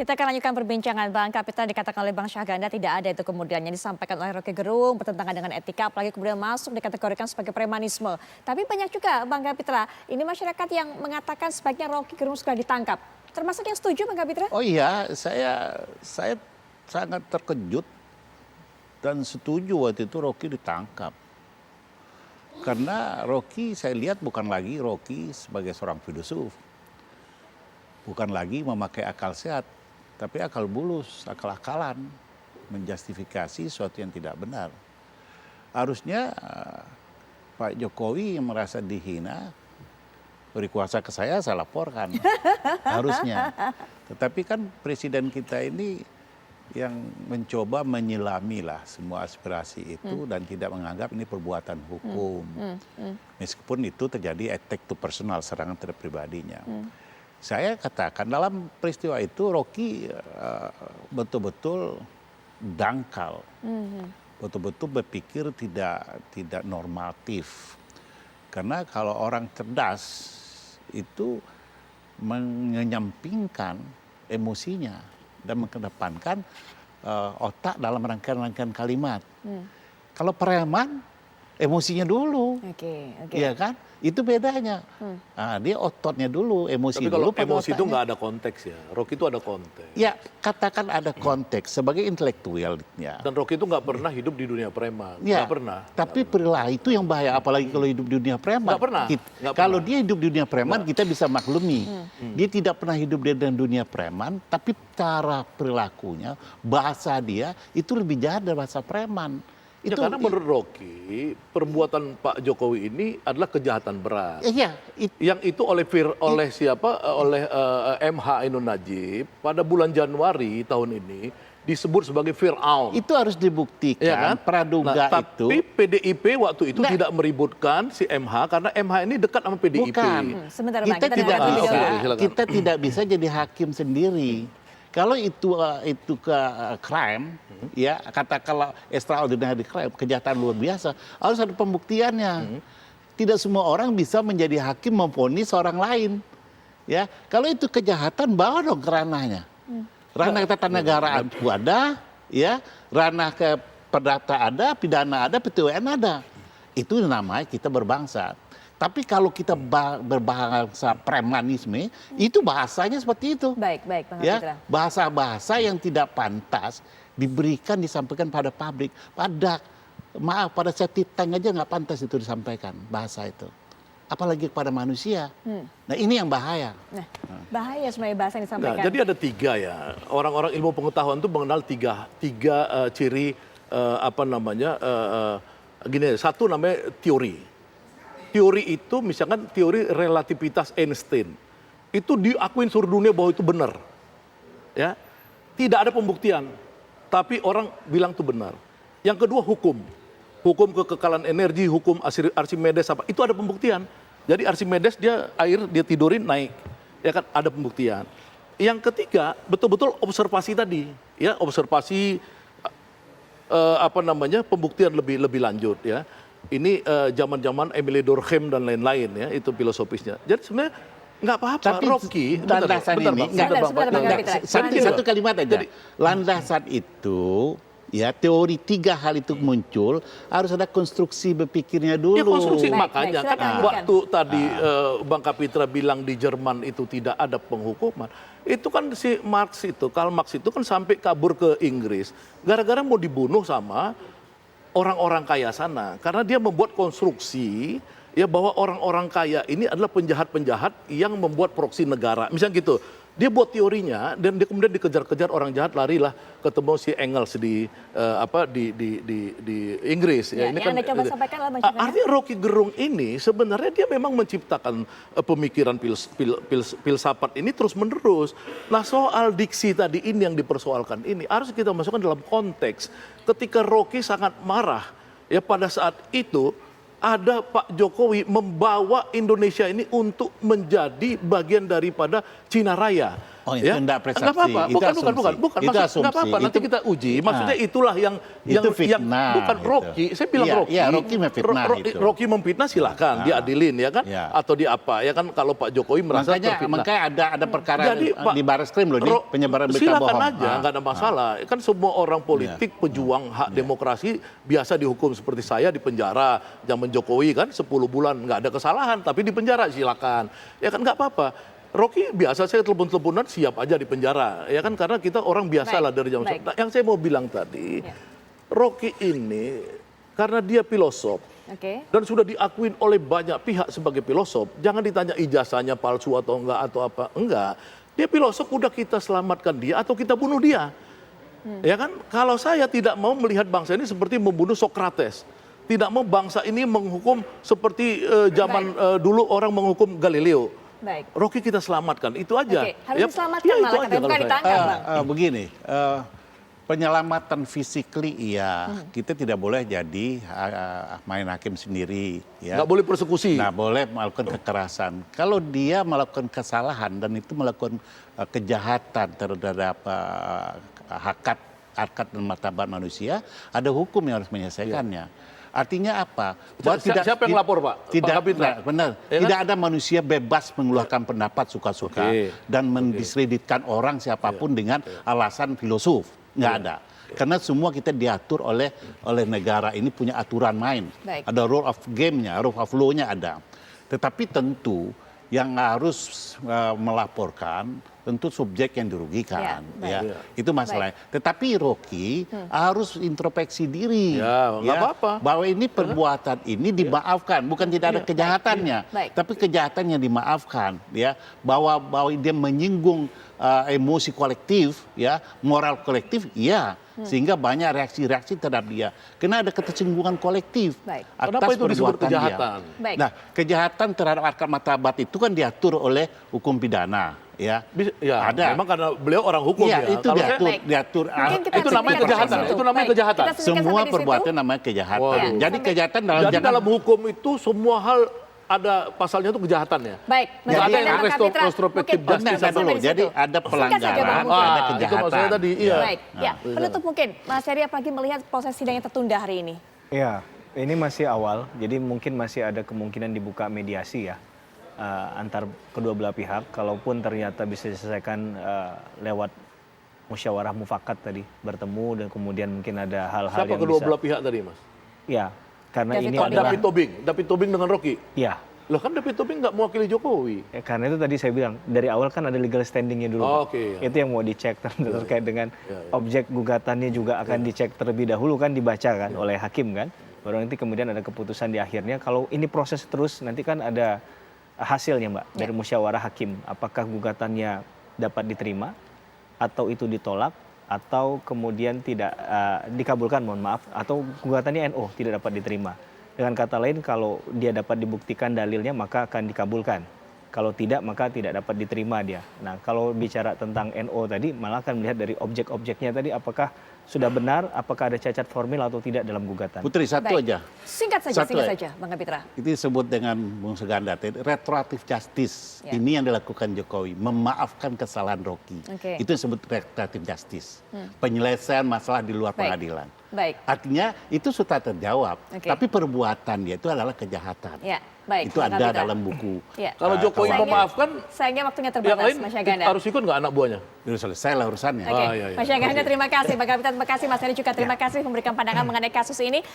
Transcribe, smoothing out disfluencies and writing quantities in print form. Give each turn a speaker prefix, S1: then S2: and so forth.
S1: Kita akan lanjutkan perbincangan Bang Kapitra. Dikatakan oleh Bang Syahganda tidak ada itu kemudian yang disampaikan oleh Roky Gerung bertentangan dengan etika, apalagi kemudian masuk dikategorikan sebagai premanisme. Tapi banyak juga Bang Kapitra, ini masyarakat yang mengatakan sebaiknya Roky Gerung sudah ditangkap. Termasuk yang setuju Bang Kapitra?
S2: Oh iya, saya sangat terkejut dan setuju waktu itu Roky ditangkap. Karena Roky saya lihat bukan lagi Roky sebagai seorang filosof. Bukan lagi memakai akal sehat, tapi akal bulus, akal-akalan, menjustifikasi sesuatu yang tidak benar. Harusnya Pak Jokowi yang merasa dihina, beri kuasa ke saya laporkan. Harusnya. Tetapi kan presiden kita ini yang mencoba menyelami lah semua aspirasi itu dan tidak menganggap ini perbuatan hukum. Meskipun itu terjadi attack to personal, serangan terhadap pribadinya. Saya katakan dalam peristiwa itu Roky betul-betul dangkal, betul-betul berpikir tidak normatif. Karena kalau orang cerdas itu menyampingkan emosinya dan mengedepankan otak dalam rangkaian-rangkaian kalimat. Kalau preman emosinya dulu, iya kan? Itu bedanya. Nah, dia ototnya dulu, emosi
S3: tapi kalau
S2: dulu.
S3: Emosi itu nggak ada konteks ya. Roky itu ada konteks.
S2: Ya, katakan ada konteks sebagai intelektualnya.
S3: Dan Roky itu nggak pernah hidup di dunia preman.
S2: Ya,
S3: Nggak pernah.
S2: tapi perilaku itu yang bahaya, apalagi kalau hidup di dunia preman.
S3: Nggak pernah.
S2: Kalau dia hidup di dunia preman, kita bisa maklumi. Dia tidak pernah hidup di dunia preman, tapi cara perilakunya, bahasa dia itu lebih jahat dari bahasa preman.
S3: Ya, karena menurut Roky, perbuatan Pak Jokowi ini adalah kejahatan berat.
S2: Iya.
S3: Yang itu oleh MH Ainun Najib pada bulan Januari tahun ini disebut sebagai Fir'aun.
S2: Itu harus dibuktikan,
S3: Ya kan?
S2: praduga itu.
S3: Tapi PDIP waktu itu tidak meributkan si MH karena MH ini dekat sama PDIP.
S2: Bukan.
S1: Sebentar, Bang,
S2: kita tidak
S1: dengarkan
S2: bisa,
S1: dulu.
S3: Silakan.
S2: kita tidak bisa jadi hakim sendiri. Kalau itu ke crime, ya katakanlah extraordinary crime, kejahatan luar biasa, harus ada pembuktiannya. Tidak semua orang bisa menjadi hakim memvonis orang lain. Ya, kalau itu kejahatan bawa dong ke ranahnya. Ranah ketatanegaraan itu ada, ya, ranah ke perdata ada, pidana ada, PT-UN ada. Itu namanya kita berbangsa. Tapi kalau kita berbahasa premanisme, itu bahasanya seperti itu.
S1: Baik, Bang Kapitra.
S2: Ya, bahasa-bahasa yang tidak pantas disampaikan pada publik. Pada septic tank aja nggak pantas itu disampaikan bahasa itu. Apalagi kepada manusia. Nah, ini yang bahaya.
S1: Nah, bahaya sebenarnya bahasa yang disampaikan.
S3: Nah, jadi ada tiga ya. Orang-orang ilmu pengetahuan itu mengenal tiga ciri gini. Satu namanya teori. Teori itu misalkan teori relativitas Einstein. Itu diakuin seluruh dunia bahwa itu benar. Ya. Tidak ada pembuktian. Tapi orang bilang itu benar. Yang kedua hukum. Hukum kekekalan energi, hukum Archimedes apa. Itu ada pembuktian. Jadi Archimedes dia tidurin naik. Ya kan ada pembuktian. Yang ketiga betul-betul observasi tadi. Ya, observasi pembuktian lebih lanjut ya. Ini zaman-zaman Emile Durkheim dan lain-lain ya, itu filosofisnya. Jadi sebenarnya nggak apa-apa.
S2: Tapi
S3: Roky,
S2: landasan ini, satu kalimat aja.
S3: Jadi,
S2: landasan itu, ya teori tiga hal itu muncul, harus ada konstruksi berpikirnya dulu.
S3: ya konstruksi
S1: Baik,
S3: makanya
S1: silakan
S3: kan
S1: lanjutkan.
S3: waktu tadi Bang Kapitra bilang di Jerman itu tidak ada penghukuman. Itu kan si Karl Marx itu kan sampai kabur ke Inggris. Gara-gara mau dibunuh sama orang-orang kaya sana, karena dia membuat konstruksi ya bahwa orang-orang kaya ini adalah penjahat-penjahat yang membuat proksi negara, misalnya gitu. Dia buat teorinya dan dia kemudian dikejar-kejar orang jahat, larilah ketemu si Engels di Inggris.
S1: Ya,
S3: ini
S1: yang
S3: kan
S1: Anda coba sampaikan lah, Bang Syahganda.
S3: artinya Roky Gerung ini sebenarnya dia memang menciptakan pemikiran filsafat ini terus-menerus. Nah, soal diksi tadi ini yang dipersoalkan ini harus kita masukkan dalam konteks. Ketika Roky sangat marah ya pada saat itu ada Pak Jokowi membawa Indonesia ini untuk menjadi bagian daripada Cina Raya.
S2: Oh, itu enggak persepsi.
S3: Nggak apa-apa.
S2: Itu
S3: Bukan.
S2: asumsi. Itu
S3: Maksud,
S2: asumsi.
S3: nggak apa-apa. Nanti
S2: Itu-
S3: kita uji. Maksudnya itulah yang
S2: Itu fitnah,
S3: bukan
S2: gitu.
S3: Rocky. Saya bilang
S2: Iya,
S3: Rocky.
S2: iya, Rocky memfitnah itu.
S3: Rocky memfitnah silakan, diadilin ya kan?
S2: Iya.
S3: Atau di apa ya kan? Kalau Pak Jokowi merasa terfitnah.
S2: Makanya ada perkara
S3: Pak,
S2: di Barreskrim loh nih, penyebaran berita
S3: silakan
S2: bohong.
S3: aja, nggak ada masalah. Kan semua orang politik, pejuang hak demokrasi biasa dihukum seperti saya di penjara. Zaman Jokowi kan 10 bulan nggak ada kesalahan, tapi di penjara silakan. Ya kan nggak apa-apa. Rocky biasa saya telepon-teleponan siap aja di penjara. Ya kan karena kita orang biasa lah dari zaman.
S1: Baik.
S3: Nah, yang saya mau bilang tadi,
S1: Ya.
S3: Rocky ini karena dia filosof.
S1: Oke.
S3: Dan sudah diakuin oleh banyak pihak sebagai filosof. Jangan ditanya ijazahnya palsu atau enggak atau apa. Enggak. Dia filosof, udah kita selamatkan dia atau kita bunuh dia. Ya kan? Kalau saya tidak mau melihat bangsa ini seperti membunuh Socrates. Tidak mau bangsa ini menghukum seperti zaman dulu orang menghukum Galileo.
S1: Baik.
S3: Rocky kita selamatkan. Itu aja.
S1: Oke, harus
S3: Ya,
S1: diselamatkan
S3: ya, itu
S1: malah
S3: aja
S1: katanya,
S3: kalau
S1: bukan
S3: saya.
S1: ditangkap, Bang.
S2: Begini, penyelamatan physically iya, kita tidak boleh jadi main hakim sendiri. Ya.
S3: Nggak boleh persekusi.
S2: Nah, boleh melakukan kekerasan. Kalau dia melakukan kesalahan dan itu melakukan kejahatan terhadap hakat dan martabat manusia, ada hukum yang harus menyelesaikannya. Artinya apa?
S3: Siapa yang lapor, Pak?
S2: Tidak,
S3: Pak Kapitra?
S2: benar.
S3: Ya kan?
S2: Tidak ada manusia bebas mengeluarkan pendapat suka-suka
S3: Oke.
S2: dan mendiskreditkan orang siapapun dengan alasan filosof. Nggak ada. Karena semua kita diatur oleh negara ini punya aturan main.
S1: Baik.
S2: Ada rule of game-nya, rule of law-nya ada. Tetapi tentu yang harus melaporkan tentu subjek yang dirugikan,
S1: Ya,
S2: ya. Itu masalahnya. Tetapi Rocky harus introspeksi diri,
S3: Ya, nggak apa-apa.
S2: bahwa ini perbuatan ini dimaafkan, bukan tidak ada kejahatannya,
S1: Baik.
S2: tapi kejahatannya dimaafkan, ya. Bahwa dia menyinggung emosi kolektif, ya, moral kolektif, iya. Sehingga banyak reaksi-reaksi terhadap dia. Karena ada ketersinggungan kolektif
S1: Baik.
S2: atas
S3: Kenapa itu disebut
S2: perbuatan dia.
S3: kejahatan?
S1: Baik.
S2: Nah, kejahatan terhadap harkat martabat itu kan diatur oleh hukum pidana, ya.
S3: Ya,
S2: Ada.
S3: memang karena beliau orang hukum
S2: Iya,
S3: ya.
S2: itu
S3: Kalau saya-
S1: Baik.
S2: diatur.
S1: Mungkin kita
S3: itu namanya
S1: selesaikan
S3: kejahatan,
S1: sampai situ.
S3: itu namanya
S1: Baik,
S3: kejahatan.
S1: kita selesaikan
S2: Semua
S1: sampai di situ.
S2: perbuatan namanya kejahatan.
S3: Waduh.
S2: Jadi kejahatan dalam
S3: Jadi dalam hukum itu semua hal ada pasalnya itu kejahatannya.
S1: Baik,
S3: Nggak ada yang
S1: Bang Kapitra,
S3: restoratif
S1: mungkin
S3: justice
S1: sampai
S2: dulu.
S1: di
S2: Jadi
S1: situ.
S2: ada
S1: Singkat saja, Bang,
S2: pelanggaran,
S1: mungkin.
S2: ada
S3: itu
S2: kejahatan.
S3: maksudnya tadi, iya.
S1: Baik, ya. Penutup mungkin, Mas Heri apalagi melihat proses sidang yang tertunda hari ini.
S4: Ya, ini masih awal, jadi mungkin masih ada kemungkinan dibuka mediasi ya antar kedua belah pihak. Kalaupun ternyata bisa diselesaikan lewat musyawarah mufakat tadi, bertemu dan kemudian mungkin ada hal-hal
S3: Siapa
S4: yang
S3: kedua
S4: bisa.
S3: belah pihak tadi, Mas?
S4: Ya, karena
S1: David
S4: ini
S1: Tobing.
S4: adalah.
S3: David Tobing dengan Rocky.
S4: Ya,
S3: Loh kan David Tobing nggak mewakili Jokowi.
S4: karena itu tadi saya bilang dari awal kan ada legal standingnya dulu.
S3: Oh,
S4: Pak.
S3: oke, ya.
S4: Itu yang mau dicek terkait dengan objek gugatannya juga akan dicek terlebih dahulu kan dibaca kan oleh hakim kan. Baru nanti kemudian ada keputusan di akhirnya. Kalau ini proses terus nanti kan ada hasilnya Mbak dari musyawarah hakim. Apakah gugatannya dapat diterima atau itu ditolak atau kemudian tidak dikabulkan mohon maaf atau gugatannya NO tidak dapat diterima. Dengan kata lain kalau dia dapat dibuktikan dalilnya maka akan dikabulkan. Kalau tidak maka tidak dapat diterima dia. Nah kalau bicara tentang NO tadi malah akan melihat dari objek-objeknya tadi apakah sudah benar, apakah ada cacat formil atau tidak dalam gugatan.
S2: Putri, satu
S1: Baik.
S2: aja.
S1: Singkat
S2: Satu
S1: saja, Bang Kapitra.
S2: Itu disebut dengan Bung Suganda, retroactive justice.
S1: Ya.
S2: Ini yang dilakukan Jokowi, memaafkan kesalahan Rocky.
S1: Oke.
S2: Itu disebut retroactive justice. Penyelesaian masalah di luar
S1: Baik.
S2: pengadilan.
S1: Baik.
S2: Artinya itu sudah terjawab,
S1: Oke.
S2: tapi perbuatan dia itu adalah kejahatan.
S1: Ya, baik.
S2: Itu
S1: Bang
S2: ada
S1: Kapitra.
S2: dalam buku.
S1: Ya.
S3: Kalau Jokowi
S1: Sayangnya-
S3: memaafkan,
S1: sayangnya waktunya
S3: yang
S1: terbatas,
S3: lain
S1: Mas Syaganda.
S3: harus ikut nggak anak buahnya?
S2: Itu selesai lah urusannya.
S1: Oke,
S3: Ah, iya, iya.
S1: Mas Syaganda terima kasih, Bang Kapitra terima kasih, Mas Heri juga terima kasih memberikan pandangan mengenai kasus ini.